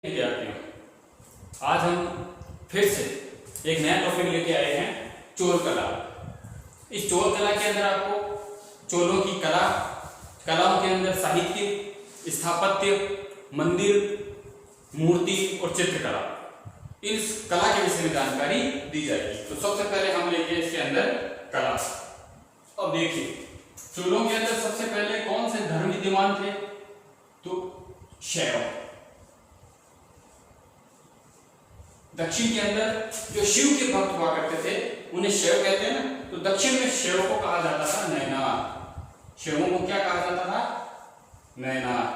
विद्यार्थियों, आज हम फिर से एक नया टॉपिक लेके आए हैं, चोल कला। इस चोल कला के अंदर आपको चोलों की कलाओं के अंदर साहित्य, स्थापत्य, मंदिर, मूर्ति और चित्रकला, इस कला के विषय में जानकारी दी जाएगी। तो सबसे पहले हम लेंगे इसके अंदर कला। अब देखिए, चोलों के अंदर सबसे पहले कौन से धर्म विद्यमान थे? तो शैव। दक्षिण के अंदर जो शिव के भक्त हुआ करते थे उन्हें शैव कहते हैं ना। तो दक्षिण में शैव को कहा जाता था नयनार। शैवों को क्या कहा जाता था? नयनार।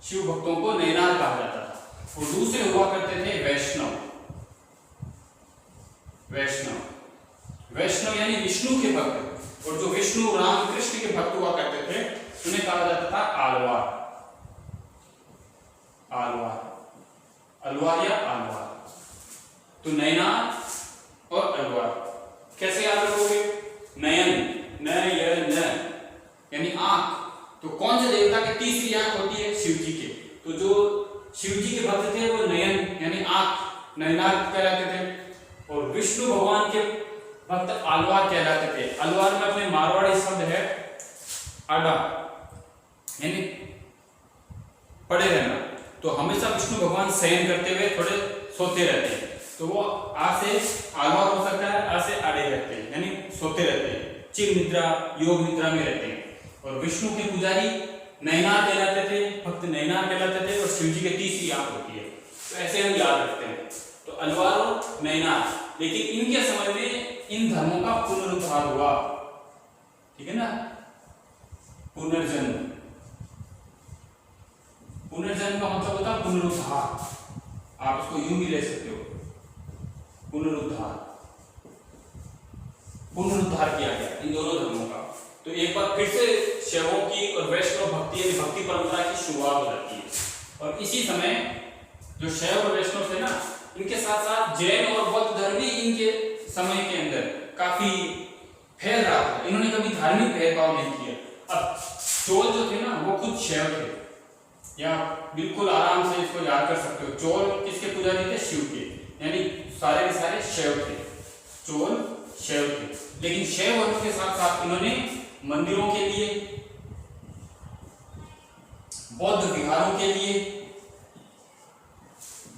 शिव भक्तों को नयनार कहा जाता था। और दूसरे हुआ करते थे वैष्णव। वैष्णव यानी विष्णु के भक्त। और जो विष्णु राम कृष्ण के भक्त हुआ करते थे उन्हें कहा जाता था आलवार। अलवार या आलवार। तो नयनार और अलवार कैसे याद रखोगे? नयन यानी आंख। तो कौन से देवता की तीसरी आंख होती है? शिव जी के। तो जो शिव जी के भक्त थे वो नयन यानी आंख, नयनार कहलाते थे। और विष्णु भगवान के भक्त आलवार कहलाते थे। अलवार में अपने मारवाड़ी शब्द है अडा यानी पड़े रहना। तो हमेशा विष्णु भगवान शयन करते हुए थोड़े सोते रहते हैं। तो वो आ से आलवार हो सकता है, आ से आड़े रहते हैं यानी सोते रहते हैं, चिर निद्रा, योग निद्रा में रहते हैं। और विष्णु के पुजारी नयनार कहलाते थे, भक्त नयनार कहलाते थे। और शिव जी की तीसरी आंख होती है। तो ऐसे हम याद रखते हैं। तो अलवार और नयनार। लेकिन इनके समय में इन धर्मों का पुनरुद्धार हुआ, ठीक है ना। पुनर्जन्म का मतलब होता है पुनरुद्धार। आप इसको यूं भी ले सकते हो, पुनरुद्धार किया गया इन दोनों धर्मों का। तो एक बार फिर से शैवों की और वैष्णव भक्ति परंपरा की शुरुआत हो जाती है। और इसी समय जो शैव और वैष्णव थे ना, इनके साथ साथ जैन और बौद्ध धर्म भी इनके समय के अंदर काफी फैल रहा था। इन्होंने कभी धार्मिक भेदभाव नहीं किया। अब चोल जो थे ना वो खुद शैव थे, या बिल्कुल आराम से इसको याद कर सकते हो। चोल किसके पुजारी थे? शिव के। यानी सारे के सारे शैव थे। चोल शैव थे। लेकिन शैव होने के साथ साथ इन्होंने मंदिरों के लिए, बौद्ध विहारों के लिए,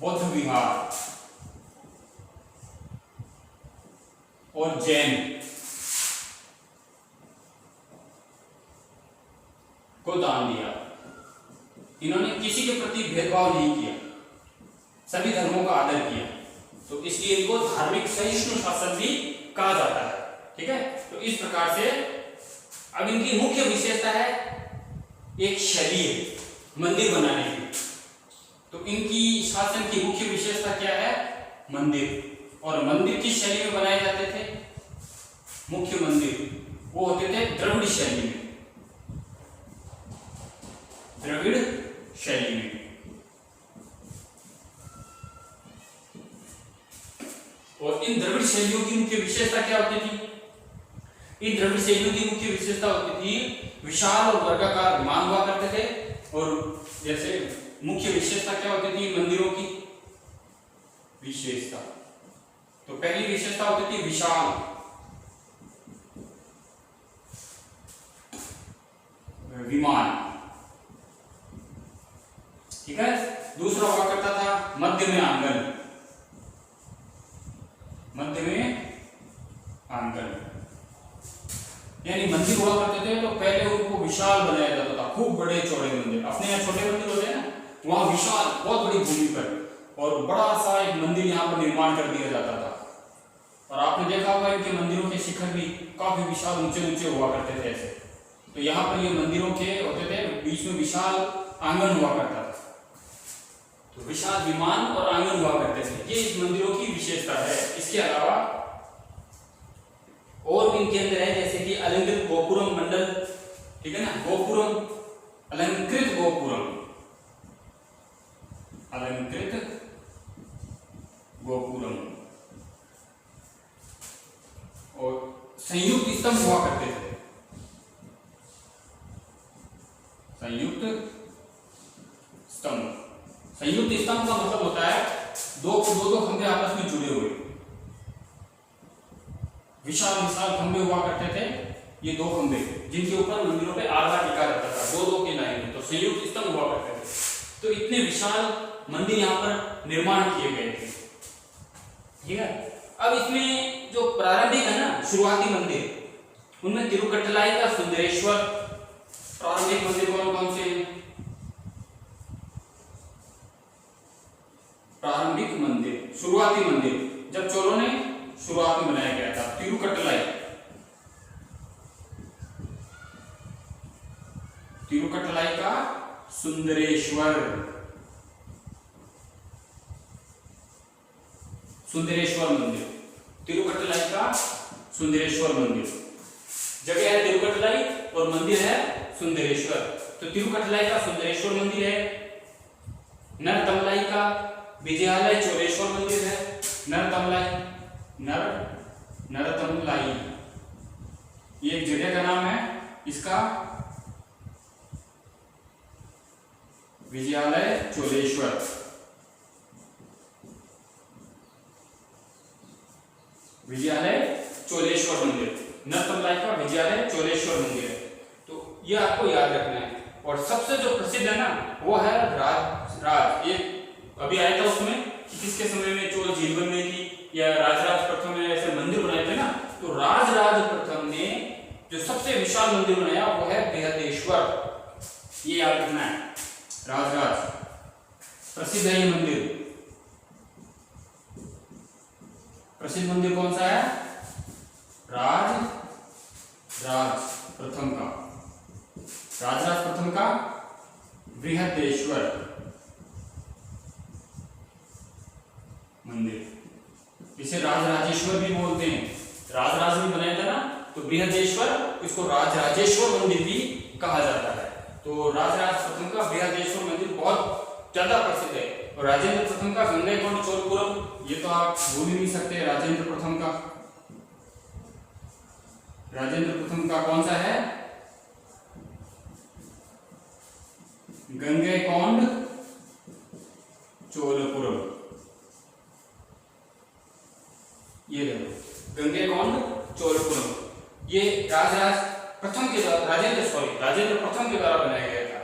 बौद्ध विहार और जैन को दान दिया। इन्होंने किसी के प्रति भेदभाव नहीं किया, सभी धर्मों का आदर किया। तो इसलिए इनको धार्मिक सहिष्णु शासन भी कहा जाता है, ठीक है। तो इस प्रकार से अब इनकी मुख्य विशेषता है एक शैली है मंदिर बनाने की। तो इनकी शासन की मुख्य विशेषता क्या है? मंदिर। और मंदिर किस शैली में बनाए जाते थे? मुख्य मंदिर वो होते थे द्रविड़ शैली में। द्रविड़ शैली में। और इन द्रविड़ शैलियों की मुख्य विशेषता क्या होती थी? इन द्रविड़ शैलियों की मुख्य विशेषता होती थी विशाल और वर्गाकार विमान हुआ करते थे। और जैसे मुख्य विशेषता क्या होती थी मंदिरों की? विशेषता। तो पहली विशेषता होती थी विशाल विमान, ठीक है। दूसरा हुआ करता था मध्य में आंगन। यानी मंदिर हुआ करते थे तो पहले उनको विशाल बनाया जाता था, खूब बड़े चौड़े मंदिर। अपने यहाँ छोटे मंदिर होते हैं ना, वहां विशाल बहुत बड़ी भूमि पर और बड़ा सा एक मंदिर यहाँ पर निर्माण कर दिया जाता था। और आपने देखा होगा इनके मंदिरों के शिखर भी काफी विशाल ऊंचे ऊंचे हुआ करते थे ऐसे। तो यहाँ पर ये मंदिरों के होते थे, बीच में विशाल आंगन हुआ करता था। तो विशाल विमान और आंगन हुआ करते थे। ये इस मंदिरों की विशेषता है। इसके अलावा और भी इनके अंदर है, जैसे कि अलंकृत गोपुरम मंडल, ठीक है ना। गोपुरम, अलंकृत गोपुरम, और संयुक्त स्तंभ हुआ करते थे। संयुक्त स्तंभ स्तंभ का मतलब होता है दो खंभे आपस में जुड़े हुए, विशाल विशाल खंभे हुआ करते थे। ये दो खंभे जिनके ऊपर मंदिरों पे आधा टिका रहता था, दो की लाइन में, तो संयुक्त स्तंभ हुआ करते थे। तो इतने विशाल मंदिर यहाँ पर निर्माण किए गए थे, ठीक है। अब इसमें जो प्रारंभिक है ना शुरुआती मंदिर, उनमें तिरुकट्टलाई का सुंदरेश्वर, प्रारंभिक मंदिर कौन कौन से हैं? प्रारंभिक मंदिर, शुरुआती मंदिर जब चोलों ने शुरुआत में बनाया गया था, तिरुकट्टलाई, तिरुकट्टलाई का सुंदरेश्वर, सुंदरेश्वर मंदिर, तिरुकट्टलाई का सुंदरेश्वर मंदिर। जगह है तिरुकट्टलाई और मंदिर है सुंदरेश्वर। तो तिरुकट्टलाई का सुंदरेश्वर मंदिर है, नरतमलाई का विजयालय चोलेश्वर मंदिर है, नरतमलाई ये एक जगह का नाम है, इसका विजयालय चोलेश्वर, विजयालय चोलेश्वर मंदिर, नरतमलाई का विजयालय चोलेश्वर मंदिर है। तो ये आपको याद रखना है। और सबसे जो प्रसिद्ध है ना वो है राज। ये अभी आया था उसमें कि किसके समय में चोल झील बन गई थी या राजराज प्रथम ने ऐसे मंदिर बनाए थे ना, तो राजराज प्रथम ने जो सबसे विशाल मंदिर बनाया वो है बृहदेश्वर, ये याद रखना है। राजराज प्रसिद्ध है ये मंदिर। प्रसिद्ध मंदिर कौन सा है? राजराज प्रथम का, राजराज प्रथम का बृहदेश्वर मंदिर, इसे राजराजेश्वर भी बोलते हैं। राजराज भी बनाया था ना, तो बृहदेश्वर, इसको राजराजेश्वर मंदिर भी कहा जाता है। तो राजराज प्रथम का बृहदेश्वर मंदिर बहुत ज्यादा प्रसिद्ध है। और राजेंद्र प्रथम का गंगईकोंड चोलपुरम, ये तो आप भूल ही नहीं सकते। राजेंद्र प्रथम का, राजेंद्र प्रथम का कौन सा है? गंगईकोंड चोलपुरम, ये देखो गंगईकोंड चोलपुरम, ये राजराज प्रथम के द्वारा, राजेंद्र प्रथम के द्वारा बनाया गया था।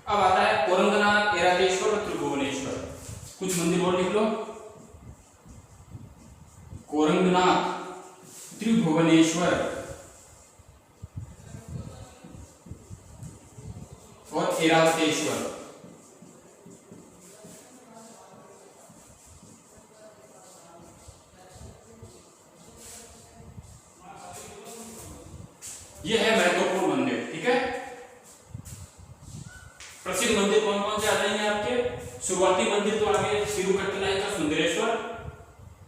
अब आता है कोरंगनाथ, ऐरावतेश्वर और त्रिभुवनेश्वर। कुछ मंदिर और लिख लो, कोरंगनाथ, त्रिभुवनेश्वर और ऐरावतेश्वर। ये है महत्वपूर्ण मंदिर, ठीक है। प्रसिद्ध मंदिर कौन कौन से आ जाएंगे आपके? शुरुआती मंदिर तो आ गए तिरुकट्टलाई का सुंदरेश्वर,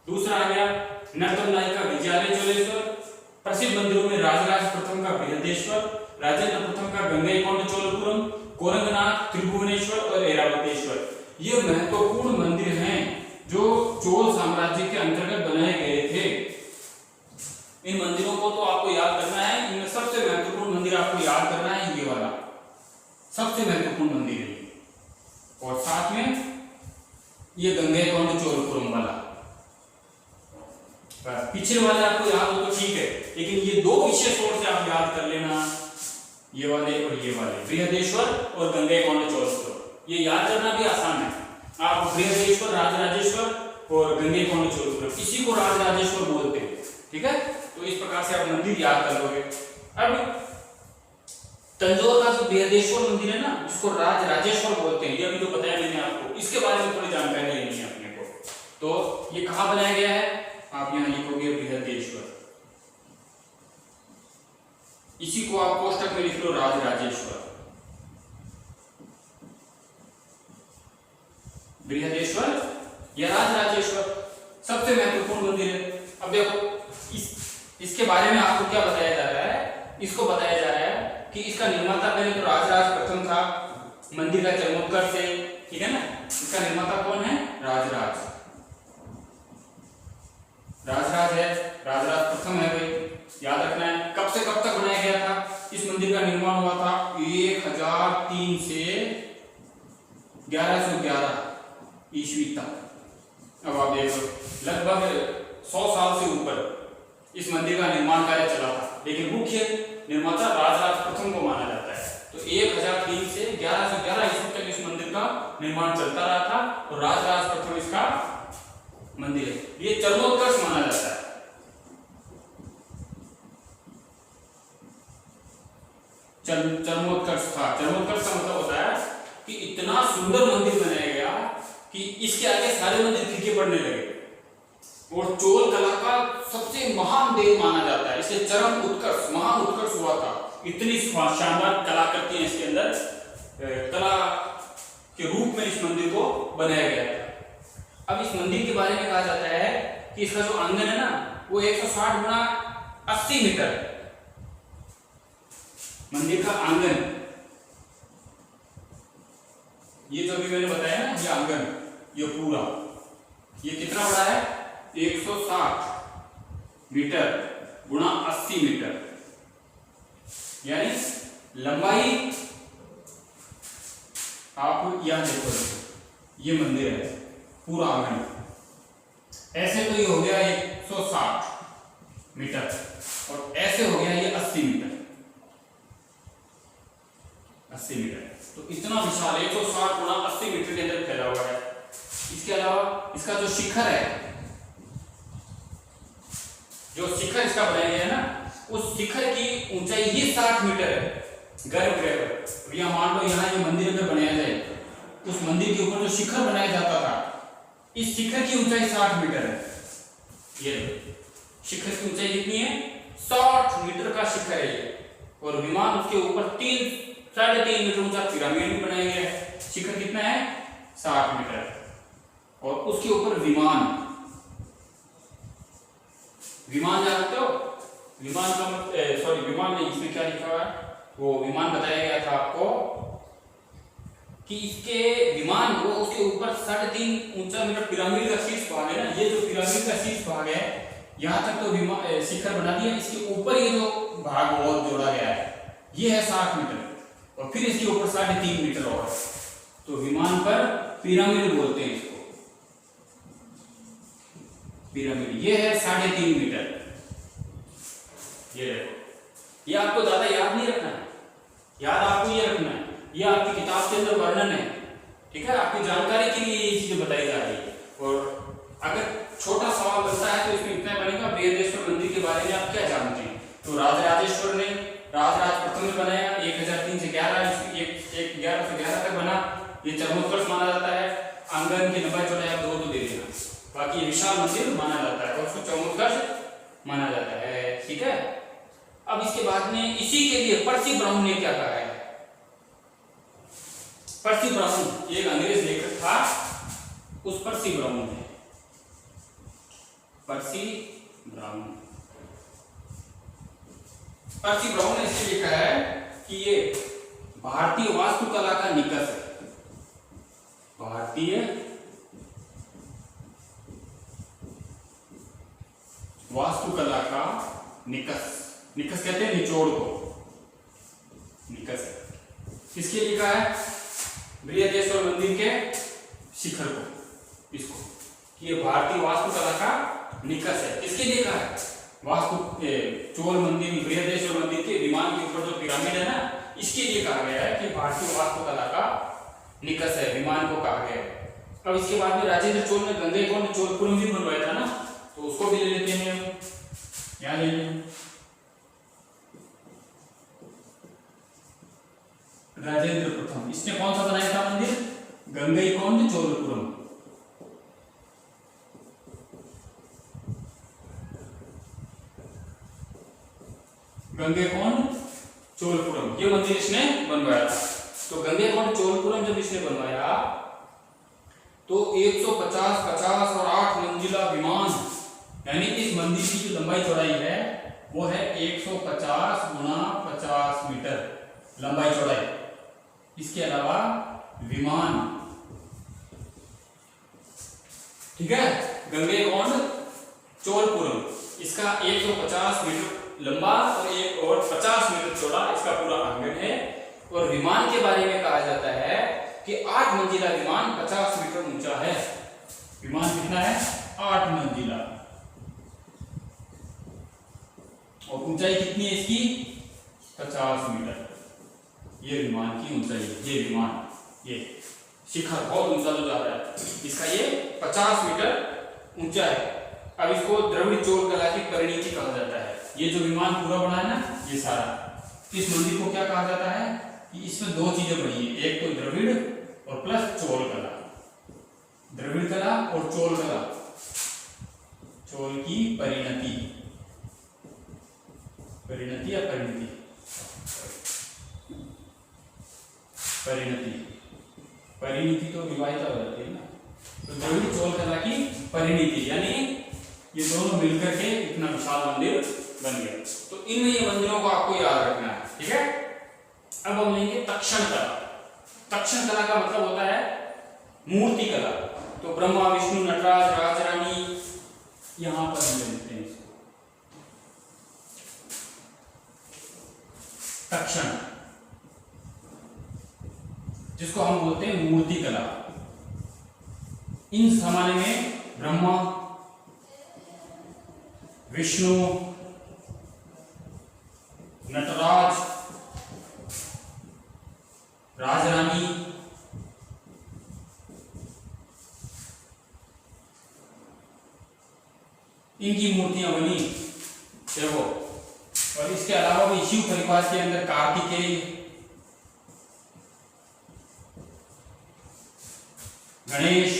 दूसरा आ गया नरतमलाई का विजयालय चोलेश्वर। प्रसिद्ध मंदिरों में राजराज प्रथम का बृहदेश्वर, राजेंद्र प्रथम का गंगईकोंड चोलपुरम, कोरंगनाथ, त्रिभुवनेश्वर और ऐरावतेश्वर। ये महत्वपूर्ण मंदिर हैं जो चोल साम्राज्य के अंतर्गत बनाए गए थे। इन मंदिरों को तो आपको याद करना है। इनमें सबसे महत्वपूर्ण मंदिर आपको याद करना है ये वाला, सबसे महत्वपूर्ण मंदिर है। और साथ में ये गंगईकोंड चोलपुरम वाला। पिछले वाले आपको याद हो तो ठीक है, लेकिन ये दो विशेष तौर से आप याद कर लेना, ये वाले और ये वाले, बृहदेश्वर और गंगईकोंड चोलपुरम। ये याद करना भी आसान है। आप बृहदेश्वर, राजराजेश्वर और गंगईकोंड चोलपुरम, इसी को राजराजेश्वर बोलते हैं, ठीक है। तो इस प्रकार से आप मंदिर याद कर लोगे। अब तंजौर का जो बृहदेश्वर मंदिर है ना, जिसको राजराजेश्वर बोलते हैं, ये अभी तो बताया मैंने आपको, इसके बारे में थोड़ी जानकारी लेनी है अपने को। तो ये कहाँ बनाया गया है? आप यहाँ लिखोगे बृहदेश्वर, इसी को आप कोष्टक में लिख लो राजराजेश्वर। बृहदेश्वर या राजराजेश्वर सबसे महत्वपूर्ण मंदिर है। अब देखो इसके बारे में आपको क्या बताया जा रहा है? इसको बताया जा रहा है कि इसका निर्माता पहले तो राजराज प्रथम था, मंदिर का चरमोत्कर्ष से, ठीक है ना। इसका निर्माता कौन है? राजराज, राजराज है, राजराज प्रथम है भाई, याद रखना है। कब से कब तक बनाया गया था? इस मंदिर का निर्माण हुआ था 1003 से 1111, ईस्वी तक। अब आप देखो लगभग 100 साल से ऊपर इस मंदिर का निर्माण कार्य चला था, लेकिन मुख्य निर्माता राजराज प्रथम को माना जाता है। तो 1003 से 1111 ईस्वी तक इस मंदिर का निर्माण चलता रहा था और राजराज प्रथम इसका मंदिर है। ये चरमोत्कर्ष माना जाता है। चरमोत्कर्ष था। चरमोत्कर्ष का मतलब होता है कि इतना सुंदर मंदिर बनाया गया कि इसके आगे सारे मंदिर फीके पड़ने लगे और चोल कला का सबसे महान देव माना जाता है। इसलिए चरम उत्कर्ष, महान उत्कर्ष हुआ था। इतनी शानदार कलाकृति है इसके अंदर, कला के रूप में इस मंदिर को बनाया गया था। अब इस मंदिर के बारे में कहा जाता है कि इसका जो आंगन है ना वो 160 गुना 80 मीटर है। मंदिर का आंगन, ये जो भी मैंने बताया ना, ये आंगन, ये पूरा, ये कितना बड़ा है? 160 मीटर गुणा 80 मीटर, यानी लंबाई आप यहां देखो, ये मंदिर है पूरा आंगन। ऐसे तो ये हो गया 160 मीटर और ऐसे हो गया ये 80 मीटर। 80 मीटर, तो इतना विशाल 160 गुणा 80 मीटर के अंदर फैला हुआ है। इसके अलावा इसका जो शिखर है, जो शिखर इसका बनाया गया है ना, उस शिखर की ऊंचाई ही 60 मीटर है। गर्भगृह पर या मान लो यहाँ ये मंदिर में बनाया जाए, उस मंदिर के ऊपर जो शिखर बनाया जाता था, इस शिखर की ऊंचाई 60 मीटर है। ये शिखर की ऊंचाई कितनी है? 60 मीटर का शिखर है ये। और विमान उसके ऊपर 3-3.5 मीटर ऊंचा पिरामिड भी बनाया गया है। शिखर कितना है? 60 मीटर। और उसके ऊपर विमान, विमान जानते हो? विमान का सॉरी विमान नहीं, इसमें क्या लिखा हुआ है वो विमान बताया गया था आपको कि इसके विमान वो उसके ऊपर 3.5 ऊंचा मीटर पिरामिड का शीर्ष भाग है ना, ये जो पिरामिड का शीर्ष भाग है यहाँ तक तो विमान शिखर बना दिया। इसके ऊपर ये जो भाग और जोड़ा गया है ये है 60 मीटर और फिर इसके ऊपर 3.5 मीटर और। तो विमान पर पिरामिड बोलते हैं इसको, पिरामिड। ये है 3.5 मीटर। ये देखो, ये आपको ज्यादा याद नहीं रखना है, याद आपको ये रखना है, ये आपकी किताब के अंदर वर्णन है, ठीक है? आपकी जानकारी के लिए ये चीजें बताई जा रही है। और अगर छोटा सवाल बनता है तो इसमें इतना बनेगा, बृहदेश्वर मंदिर के बारे में आप क्या जानते हैं? तो राजराजेश्वर ने, राजराज प्रथम ने बनाया 1003 से 11 से 11 तक बना। ये चरमोत्कर्ष माना जाता है। आंगन की लंबाई चौड़ाई आप 2 दे देना, बाकी ये विशाल मंदिर माना जाता है और उसको चरमोत्कर्ष माना जाता है, ठीक है? अब इसके बाद में इसी के लिए पर्सी ब्राउन ने क्या कहा है? पर्सी ब्राउन एक अंग्रेज लेखक था, उस पर्सी ब्राउन ने, पर्सी ब्राउन ने इसलिए लिखा है कि ये भारतीय वास्तुकला का निकष है। भारतीय वास्तुकला का निकष, निकष कहते हैं निचोड़ को, निकष है। किसके लिखा है? बृहदेश्वर मंदिर के शिखर को, इसको, कि ये भारतीय वास्तुकला का निकष है। किसके लिखा है? वास्तु चोल मंदिर, बृहदेश्वर मंदिर के विमान के ऊपर जो पिरामिड है ना, इसके लिए कहा गया है कि भारतीय वास्तुकला का निकष है, विमान को कहा गया है। अब इसके बाद में राजेंद्र चोल ने गंगैकोंड चोलपुरम भी बनवाया था ना, तो उसको भी ले लेते हैं, यहाँ ले लें। राजेंद्र प्रथम, इसने कौन सा बनाया था मंदिर? गंगैकोंड चोलपुरम। गंगैकोंड चोलपुरम ये मंदिर इसने बनवाया था। तो गंगैकोंड चोलपुरम जब इसने बनवाया तो 150, 50 और 8 मंजिला विमान, यानी इस मंदिर की जो लंबाई चौड़ाई है वो है 150 गुणा 50 मीटर लंबाई चौड़ाई। इसके अलावा विमान, ठीक है? गंगैकोंड चोलपुरम, इसका 150 मीटर लंबा और 50 मीटर चौड़ा इसका पूरा आंगन है। और विमान के बारे में कहा जाता है कि 8 मंजिला विमान 50 मीटर ऊंचा है। विमान कितना है? 8 मंजिला। और ऊंचाई कितनी है इसकी? 50 मीटर। ये विमान की ऊंचाई है। ये विमान, ये शिखर बहुत ऊंचा जो जा रहा है, इसका ये 50 मीटर ऊंचा है। अब इसको द्रविड़ चोल कला की परिणति कहा जाता है। ये जो विमान पूरा बना है ना, ये सारा, इस मंदिर को क्या कहा जाता है कि इसमें दो चीजें बनी है, एक तो द्रविड़ और प्लस चोल कला। द्रविड़ कला और चोल कला, चोल की परिणति, परिणति या परिणति, परिणति, परिणति तो विवाहिता हो जाती है ना, तो द्रविड़ चोल कला की परिणति, यानी ये दोनों मिलकर के इतना विशाल मंदिर बन गया। तो इन ये मंदिरों को आपको याद रखना है, ठीक है। अब हम लेंगे तक्षण कला। तक्षण कला का मतलब होता है मूर्ति कला। तो ब्रह्मा, विष्णु, नटराज, राज रानी, यहां पर हम लेते हैं इसको तक्षण, जिसको हम बोलते हैं मूर्ति कला। इन जमाने में ब्रह्मा, विष्णु, नटराज, राजरानी, इनकी मूर्तियां बनी, देखो। और इसके अलावा भी शिव परिवार के अंदर कार्तिकेय, गणेश,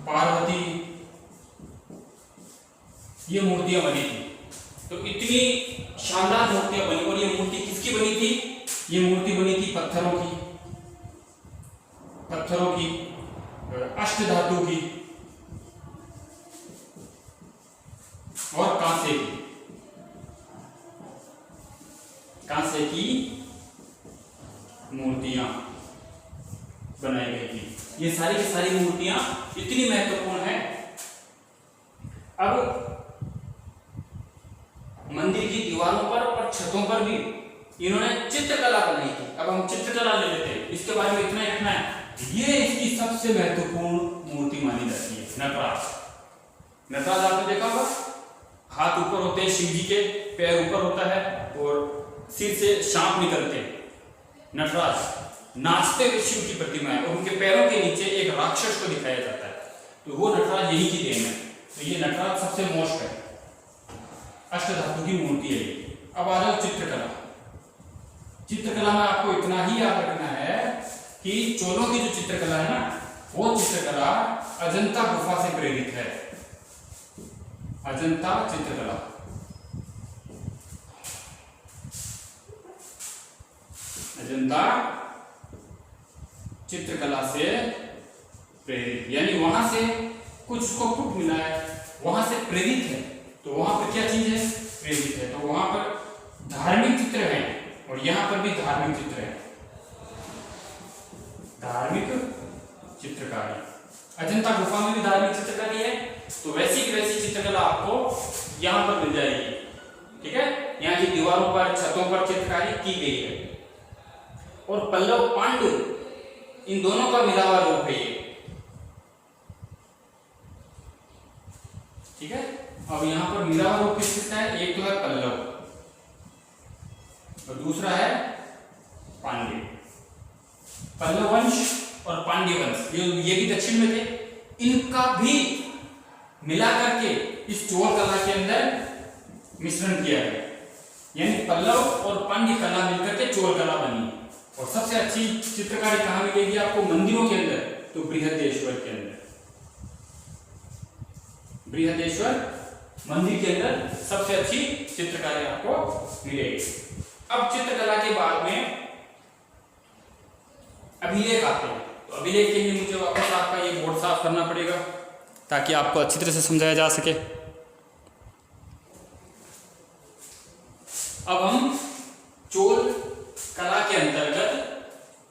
पार्वती, ये मूर्तियां बनी थी। तो इतनी शानदार मूर्तियां बनी। और ये मूर्ति किसकी बनी थी? ये मूर्ति बनी थी पत्थरों की, पत्थरों की, अष्ट धातु की और कांसे की, कांसे की मूर्तियां बनाई गई थी। ये सारी की सारी मूर्तियां इतनी महत्वपूर्ण है। अब मंदिर की दीवारों पर और छतों पर भी इन्होंने चित्रकला बनाई थी। अब हम चित्रकला ले लेते हैं, इसके बारे में इतना लिखना है। ये इसकी सबसे महत्वपूर्ण मूर्ति मानी जाती है नटराज। नटराज आपने देखा होगा, हाथ ऊपर होते हैं शिव जी के, पैर ऊपर होता है और सिर से सांप निकलते हैं। नटराज नाचते हुए शिव की प्रतिमा है और उनके पैरों के नीचे एक राक्षस को दिखाया जाता है। तो वो नटराज यही की देन है। तो ये नटराज सबसे मोस्ट है, अष्ट धातु की मूर्ति है ये। अब आ जाओ चित्रकला। चित्रकला में आपको इतना ही याद रखना है कि चोलों की जो चित्रकला है ना, वो चित्रकला अजंता गुफा से प्रेरित है। अजंता चित्रकला, अजंता चित्रकला से प्रेरित, यानी वहां से कुछ उसको पुट मिला है, वहां से प्रेरित है। तो वहां पर क्या चीज है? प्रेरित है। तो वहां पर धार्मिक चित्र है और यहां पर भी धार्मिक चित्र है, धार्मिक चित्रकारी। अजंता गुफा में भी धार्मिक चित्रकारी है, तो वैसी की वैसी चित्रकला आपको यहां पर मिल जाएगी, ठीक है। यहाँ की दीवारों पर, छतों पर चित्रकारी की गई है। और पल्लव, पांडु, इन दोनों का मिला हुआ रूप है ये, ठीक है। अब यहाँ पर मिला हुआ रूप किस किसका है? एक तो है पल्लव और दूसरा है पांड्य। पल्लव वंश और पांड्य वंश ये भी दक्षिण में थे। इनका भी मिला करके इस चोल कला के अंदर मिश्रण किया गया, यानी पल्लव और पांड्य कला मिलकर के चोल कला बनी। और सबसे अच्छी चित्रकारी कहाँ मिलेगी आपको? मंदिरों के अंदर, तो बृहदेश्वर के अंदर। बृहदेश्वर मंदिर के अंदर सबसे अच्छी चित्रकारी आपको मिलेगी। अब चित्रकला के बाद में अभिलेख आते हैं। तो अभिलेख के लिए मुझे वापस आपका ये बोर्ड साफ करना पड़ेगा ताकि आपको अच्छी तरह से समझाया जा सके। अब हम चोल कला के अंतर्गत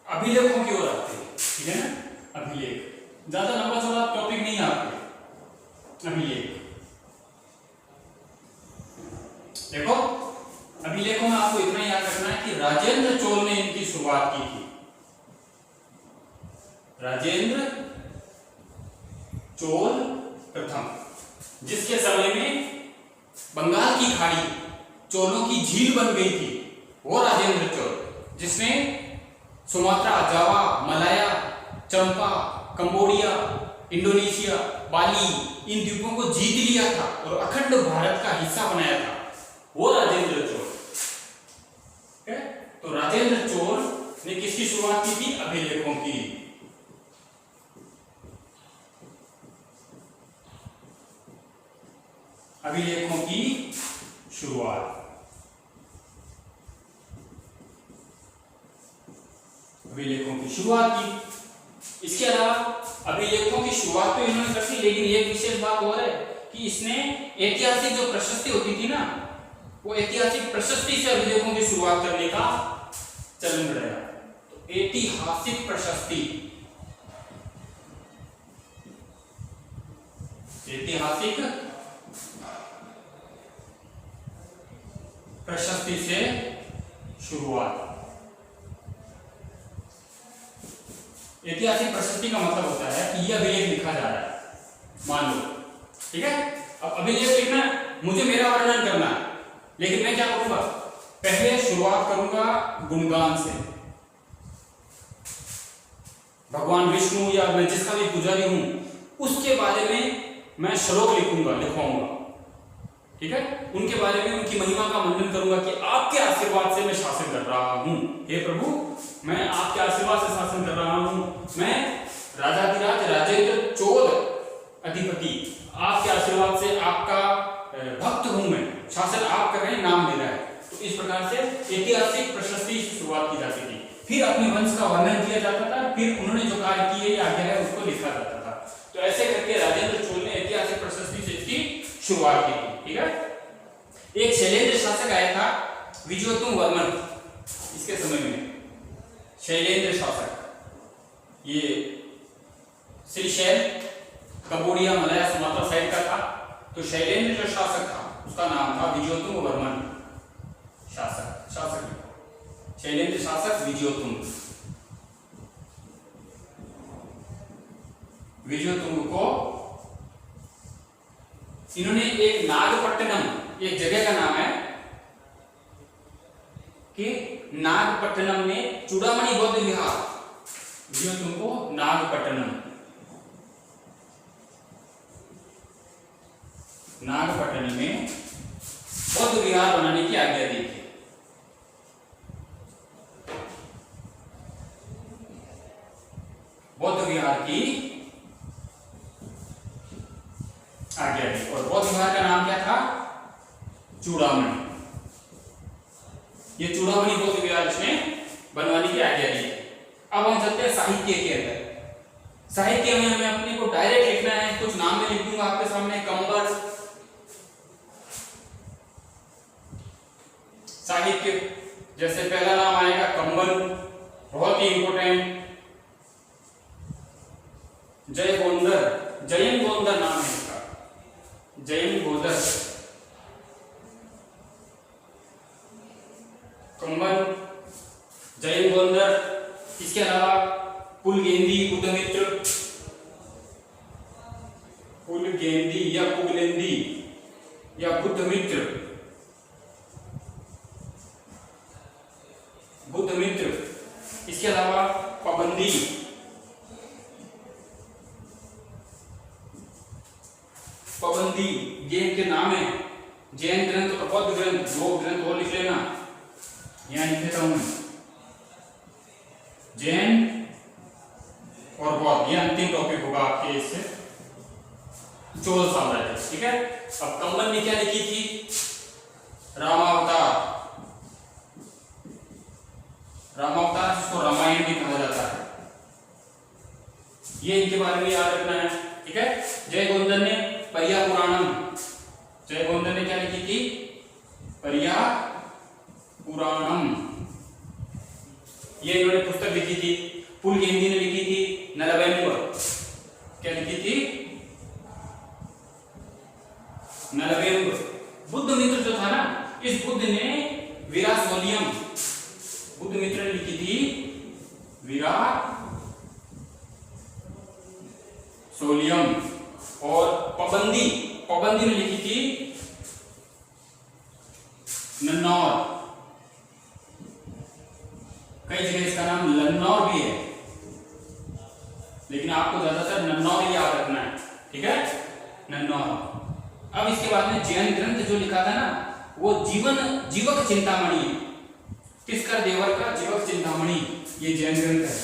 अभिलेखों की ओर आते हैं, ठीक है ना। अभिलेख ज्यादा लंबा चौड़ा टॉपिक नहीं है आपके। अभिलेख देखो, अभिलेखों में आपको इतना याद रखना है कि राजेंद्र चोल ने इनकी शुरुआत की थी। राजेंद्र चोल प्रथम, जिसके समय में बंगाल की खाड़ी चोलों की झील बन गई थी, वो राजेंद्र चोल, जिसने सुमात्रा, जावा, मलाया, चंपा, कंबोडिया, इंडोनेशिया, बाली, इन द्वीपों को जीत लिया था और अखंड भारत का हिस्सा बनाया था, वो राजेंद्र चोल। तो राजेंद्र चोल ने किसकी शुरुआत की थी? अभिलेखों की। अभिलेखों की शुरुआत। अभिलेखों की शुरुआत की। इसके अलावा अभिलेखों की शुरुआत तो इन्होंने कर दी, लेकिन एक विशेष बात और है कि इसने ऐतिहासिक जो प्रशस्ति होती थी ना, वो ऐतिहासिक प्रशस्ति से अभिलेखों की शुरुआत करने का चलन बढ़ाया। तो ऐतिहासिक प्रशस्ति, ऐतिहासिक प्रशस्ति से शुरुआत। ऐतिहासिक प्रशस्ति का मतलब होता है कि यह अभिलेख लिखा जा रहा है, मान लो, ठीक है। अब अभिलेख लिखना है, मुझे मेरा वर्णन करना है, लेकिन मैं क्या करूंगा? पहले शुरुआत करूंगा गुणगान से। भगवान विष्णु या मैं जिसका भी पुजारी हूं, उसके बारे में मैं श्लोक लिखवाऊंगा, ठीक है। उनके बारे में उनकी महिमा का वर्णन करूंगा कि आपके आशीर्वाद से मैं शासन कर रहा हूं। हे प्रभु, मैं आपके आशीर्वाद से शासन कर रहा हूं। मैं राजाधिराज राजेंद्र चोल अधिपति, आपके आशीर्वाद से आपका भक्त हूं मैं, शासन आप कर रहे हैं, नाम मेरा है। तो इस प्रकार से ऐतिहासिक प्रशस्ति से शुरुआत की जाती थी। फिर अपने वंश का वर्णन किया जाता था, फिर उन्होंने जो कार्य किए या आज्ञा है उसको लिखा जाता था। तो ऐसे करके राजेंद्र चोल ने ऐतिहासिक प्रशस्ति से इसकी शुरुआत की थी, ठीक है। एक शैलेंद्र शासक आया था, विजयोत्तम वर्मन, इसके समय में शैलेंद्र शासक, ये सिलिशेल, कंबोडिया, मलाया, सुमात्रा साइड का था। तो शैलेंद्र जो शासक था उसका नाम था विजयोत्तम वर्मन शासक शैलेंद्र शासक विजयोत्तम को इन्होंने एक नागपट्टनम, एक जगह का नाम है कि नागपट्टनम में चूड़ामणि बौद्ध विहार, विजयोत्तम को नागपट्टनम में बौद्ध विहार बनाने की आज्ञा दी थी। बौद्ध विहार की आज्ञा दी, और बौद्ध विहार का नाम क्या था? चूड़ामणि। ये चूड़ामणि बौद्ध विहार इसने बनवाने की आज्ञा दी। अब हम चलते हैं साहित्य के अंदर। साहित्य में हमें अपने को डायरेक्ट लिखना है, कुछ नाम में लिख दूंगा आपके सामने। कंबर साहित्य, जैसे पहला नाम आएगा कंबन, बहुत ही इंपोर्टेंट। जयन गोंदर नाम है इसका, जयन गोंदर। कंबन, जयन गोंदर। इसके अलावा पुलगेंदी, बुद्धमित्र, पुलगेंदी या पुगलेंदी या बुद्धमित्र, बुद्धमित्र। इसके अलावा पाबंदी, पाबंदी ये इनके नाम है। जैन ग्रंथ और बौद्ध ग्रंथ, दो ग्रंथ और लिख लेना, यहां लिख देता हूं। जैन और बौद्ध, ये अंतिम टॉपिक होगा आपके इससे, चोल साम्राज्य, ठीक है। अब कंबन ने क्या लिखी थी? रामावतार, रामावतार जिसको रामायण भी कहा जाता है, ये इनके बारे में याद रखना है, ठीक है। जय गोंदर ने परिया पुराणम, जय गोंदर ने क्या लिखी थी? परिया पुराणम, ये इन्होंने पुस्तक लिखी थी। पुलकेंदी ने लिखी थी नलवेम्बर, क्या लिखी थी? नलवेम्बर। बुद्ध मित्र जो था ना, इस बुद्ध ने विरासोलियम, बुद्धमित्र ने लिखी थी विरासोलियम। और पाबंदी, पाबंदी ने लिखी थी नन्नौर। कई जगह इसका नाम लन्नौर भी है, लेकिन आपको ज्यादातर नन्नौर ही याद रखना है, ठीक है, नन्नौर। अब इसके बाद में जैन ग्रंथ जो लिखा था ना, वो जीवक चिंतामणि, तिस्कर देवर का जीवक चिंतामणि, ये जैन ग्रंथ है।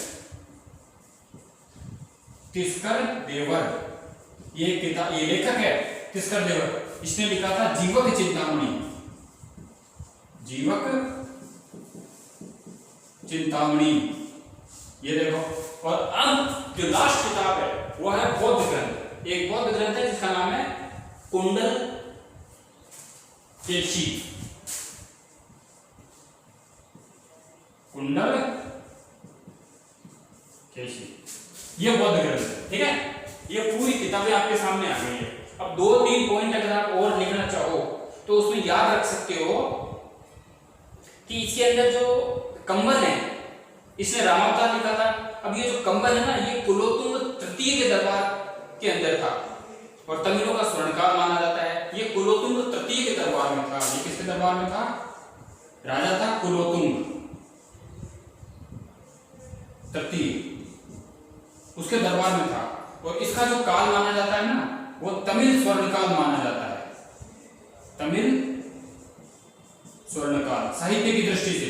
तिस्कर देवर ये किताब, ये लेखक है तिस्कर देवर, इसने लिखा था जीवक चिंतामणि, जीवक चिंतामणि, ये देखो। और अब जो लास्ट किताब है वो है बौद्ध ग्रंथ। एक बौद्ध ग्रंथ है जिसका नाम है कुंडल केशी, कुंडल केशी, ये बौद्ध ग्रंथ है, ठीक है। ये पूरी किताबें आपके सामने आ गई है। अब 2-3 पॉइंट अगर आप और लिखना चाहो तो उसमें याद रख सकते हो कि इसके अंदर जो कंबल है, इसने रामावतार लिखा था। अब ये जो कंबल है ना, ये कुलोत्तुंग तृतीय के दरबार के अंदर था और तमिलों का स्वर्णकाल माना जाता है। ये कुलोत्तुंग तृतीय के दरबार में था। ये किसके दरबार में था? राजा था कुलोत्तुंग तृतीय, उसके दरबार में था। और इसका जो काल माना जाता है ना, वो तमिल स्वर्णकाल माना जाता है, तमिल स्वर्णकाल। साहित्य की दृष्टि से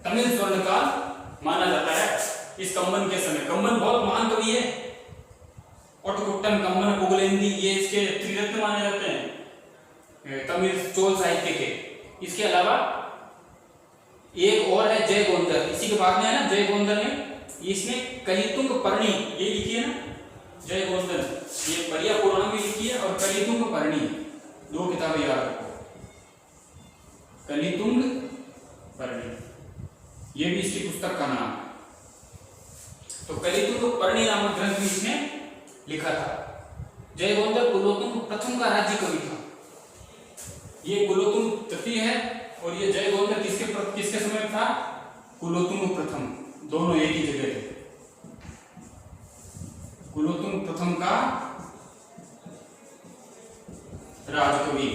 तमिल स्वर्णकाल माना जाता है इस कंबन के समय। कंबन बहुत महान कवि है, ओटकुट्टन, कंबन, पुगलेंदी, ये इसके त्रिरत्न माने जाते हैं तमिल चोल साहित्य के। इसके अलावा एक और है जय गोंदर, इसी के बाद में है ना जय गोंदर ने, इसने कलितुंग पर्णी ये लिखी है ना, जय गोंदर, ये परिया पुराण भी लिखी है और कलितुंग पर्णी, 2 किताबें याद रखो, कलितुंग पर्णी, ये भी इसकी पुस्तक का नाम है। तो कलितुंग पर्णी नामक ग्रंथ भी इसने लिखा था। जय गोंदर कुलोत्तुंग प्रथम का राज्य कवि था। ये कुलोत्तुंग तृतीय है और ये जय गोंदर किसके समय था? कुलोत्तुंग प्रथम, दोनों एक ही जगह थे। कुलोत्तुंग प्रथम का राजकवि।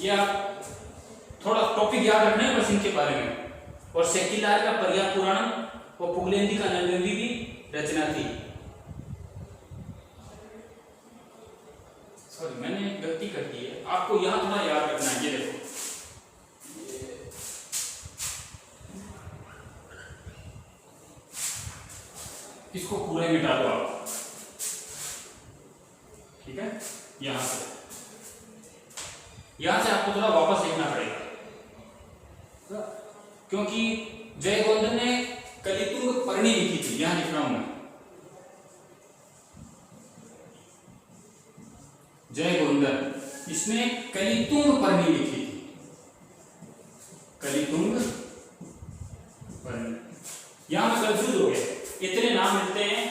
ये आप थोड़ा टॉपिक याद रखना है बस इनके बारे में। और सेकिलार का परिया पुराणम और पुगलेंदी का नलवेंदी भी रचना थी। सॉरी, मैंने गलती कर दी है, आपको यहां थोड़ा याद रखना है। ये देखो, इसको पूरा मिटा दो आप, ठीक है। यहां से आपको थोड़ा वापस लिखना पड़ेगा, क्योंकि जय गोंदर ने कलितुंग पर्णी लिखी थी। यहां लिख रहा हूं मैं, जय गोंदर, इसने कलितुंग पर्णी लिखी थी, कलितुंग पर्णी। यहां मैं कंफ्यूज हो गया, इतने नाम मिलते हैं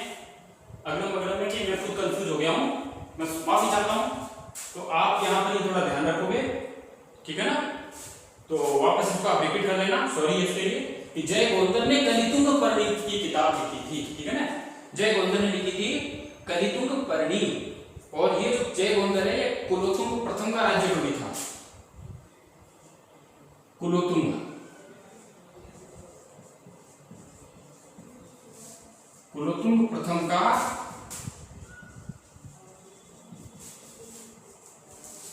अगलम बगलम में कि मैं खुद कंफ्यूज हो गया हूं, मैं माफी चाहता हूं। तो आप यहां पर ही थोड़ा ध्यान रखोगे, ठीक है ना। तो वापस इसको आप रिपीट कर लेना, सॉरी इसके लिए, कि जय गोंदर ने कलितुंग पर्णी की किताब लिखी थी, ठीक है ना। जय गोंदर ने लिखी थी कलितुंग पर्णी। और ये जो जय गोंदर है, कुलोत्तुंग प्रथम का राज्य कवि था, कुलोत्तुंग। कुलोत्तुंग प्रथम का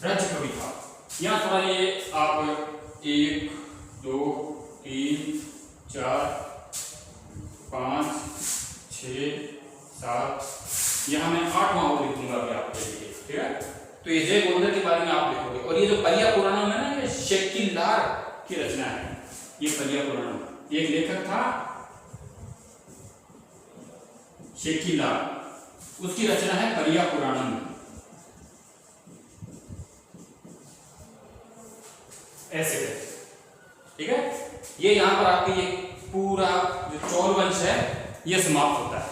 राज्य कवि था। यहां थोड़ा ये आप 1 2 3 4 5 6 7, यहां मैं 8वां और लिखूंगा अभी आपके लिए, ठीक है। तो ये जय गोंदर के बारे में आप लिखोगे। और ये जो परिया पुराणम है ना, ये शेकिलार की रचना है। ये परिया पुराणम, एक लेखक था शेकिलार, उसकी रचना है परिया पुराणम, ऐसे है, ठीक है। ये यहां पर आपके ये पूरा जो चोल वंश है ये समाप्त होता है।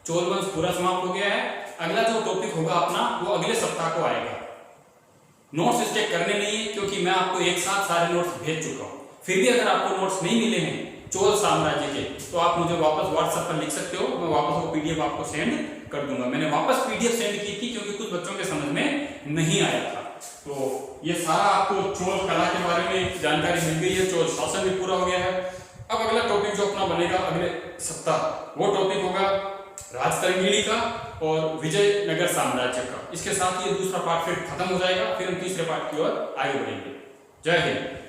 चोल वंश पूरा समाप्त हो गया है। अगला जो टॉपिक होगा अपना वो अगले सप्ताह को आएगा, नोट्स चेक करने नहीं है, क्योंकि मैं आपको एक साथ सारे नोट्स भेज चुका हूं। फिर भी अगर आपको नोट्स नहीं मिले हैं चोल साम्राज्य के, तो आप मुझे वापस व्हाट्सएप पर लिख सकते हो, मैं वापस वो पीडीएफ आपको सेंड कर दूंगा। मैंने वापस पीडीएफ सेंड की थी क्योंकि कुछ बच्चों के समझ में नहीं आया था। तो ये सारा आपको चोल कला के बारे में जानकारी मिल गई है, चोल शासन भी पूरा हो गया है। अब अगला टॉपिक जो अपना बनेगा अगले सप्ताह, वो टॉपिक होगा राजतरंगिणी का और विजयनगर साम्राज्य का। इसके साथ ये दूसरा पार्ट फिर खत्म हो जाएगा, फिर हम तीसरे पार्ट की ओर आगे बढ़ेंगे। जय हिंद।